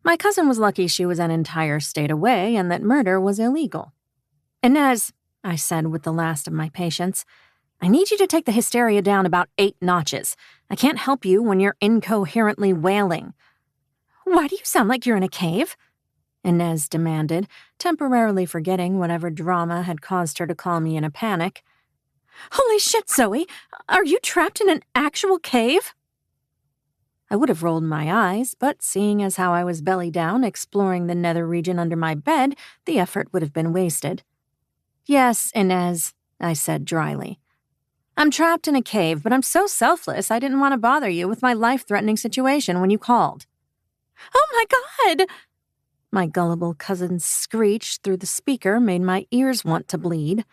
My cousin was lucky she was an entire state away and that murder was illegal. "Inez," I said with the last of my patience, "I need you to take the hysteria down about 8 notches. I can't help you when you're incoherently wailing." "Why do you sound like you're in a cave?" Inez demanded, temporarily forgetting whatever drama had caused her to call me in a panic. "Holy shit, Zoey! Are you trapped in an actual cave?" I would have rolled my eyes, but seeing as how I was belly down exploring the nether region under my bed, the effort would have been wasted. "Yes, Inez," I said dryly. "I'm trapped in a cave, but I'm so selfless I didn't want to bother you with my life-threatening situation when you called." "Oh my God!" My gullible cousin's screech through the speaker made my ears want to bleed.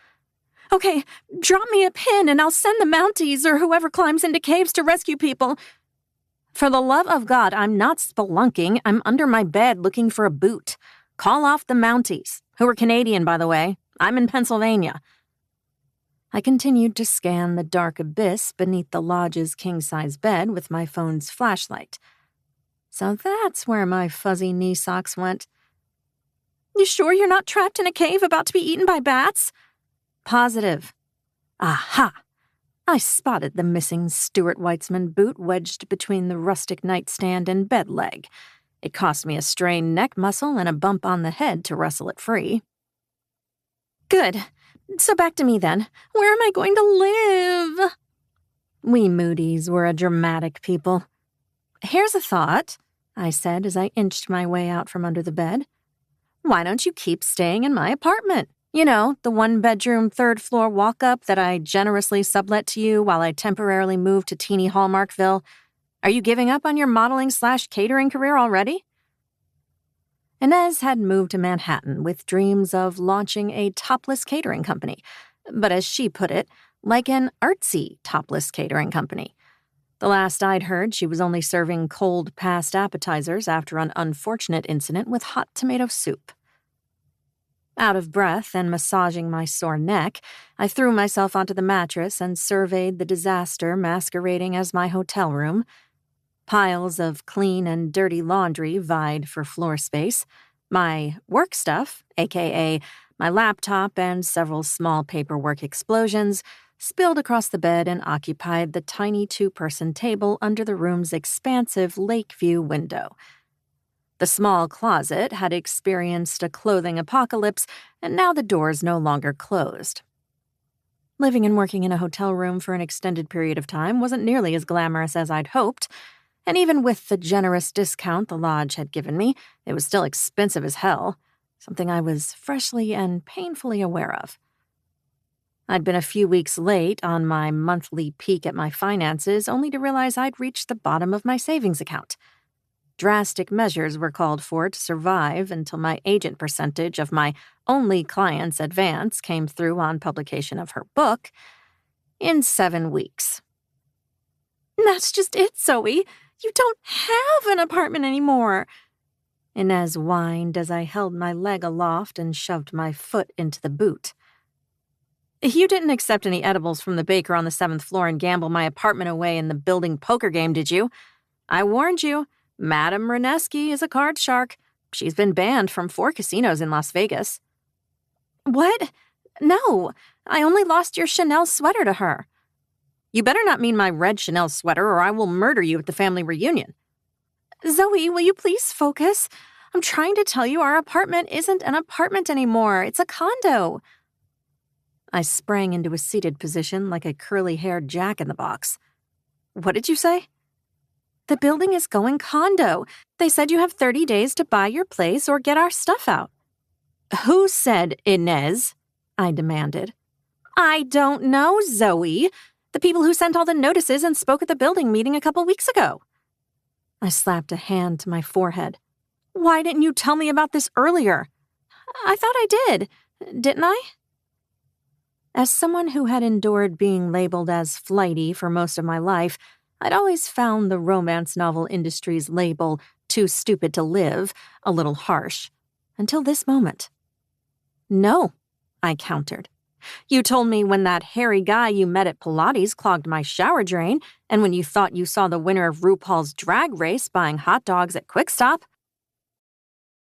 "Okay, drop me a pin and I'll send the Mounties or whoever climbs into caves to rescue people." "For the love of God, I'm not spelunking. I'm under my bed looking for a boot. Call off the Mounties, who are Canadian, by the way. I'm in Pennsylvania." I continued to scan the dark abyss beneath the lodge's king-size bed with my phone's flashlight. So that's where my fuzzy knee socks went. "You sure you're not trapped in a cave about to be eaten by bats?" "Positive." Aha! I spotted the missing Stuart Weitzman boot wedged between the rustic nightstand and bed leg. It cost me a strained neck muscle and a bump on the head to wrestle it free. "Good. So back to me then. Where am I going to live?" We Moody's were a dramatic people. "Here's a thought," I said as I inched my way out from under the bed. "Why don't you keep staying in my apartment? You know, the 1-bedroom, 3rd-floor walk-up that I generously sublet to you while I temporarily moved to teeny Hallmarkville. Are you giving up on your modeling/catering career already?" Inez had moved to Manhattan with dreams of launching a topless catering company, but as she put it, like an artsy topless catering company. The last I'd heard, she was only serving cold past appetizers after an unfortunate incident with hot tomato soup. Out of breath and massaging my sore neck, I threw myself onto the mattress and surveyed the disaster masquerading as my hotel room. Piles of clean and dirty laundry vied for floor space. My work stuff, aka my laptop and several small paperwork explosions, spilled across the bed and occupied the tiny 2-person table under the room's expansive lake-view window. The small closet had experienced a clothing apocalypse, and now the doors no longer closed. Living and working in a hotel room for an extended period of time wasn't nearly as glamorous as I'd hoped, and even with the generous discount the lodge had given me, it was still expensive as hell, something I was freshly and painfully aware of. I'd been a few weeks late on my monthly peek at my finances, only to realize I'd reached the bottom of my savings account. Drastic measures were called for to survive until my agent percentage of my only client's advance came through on publication of her book in 7 weeks. "That's just it, Zoey. You don't have an apartment anymore," Inez whined as I held my leg aloft and shoved my foot into the boot. "You didn't accept any edibles from the baker on the 7th floor and gamble my apartment away in the building poker game, did you? I warned you. Madame Renesky is a card shark. She's been banned from 4 casinos in Las Vegas." "What? No, I only lost your Chanel sweater to her." "You better not mean my red Chanel sweater or I will murder you at the family reunion." "Zoey, will you please focus? I'm trying to tell you our apartment isn't an apartment anymore. It's a condo." I sprang into a seated position like a curly-haired jack-in-the-box. "What did you say?" "The building is going condo. They said you have 30 days to buy your place or get our stuff out." "Who said, Inez?" I demanded. "I don't know, Zoey. The people who sent all the notices and spoke at the building meeting a couple weeks ago." I slapped a hand to my forehead. "Why didn't you tell me about this earlier?" "I thought I did. Didn't I?" As someone who had endured being labeled as flighty for most of my life, I'd always found the romance novel industry's label, "too stupid to live," a little harsh, until this moment. "No," I countered. "You told me when that hairy guy you met at Pilates clogged my shower drain, and when you thought you saw the winner of RuPaul's Drag Race buying hot dogs at Quick Stop."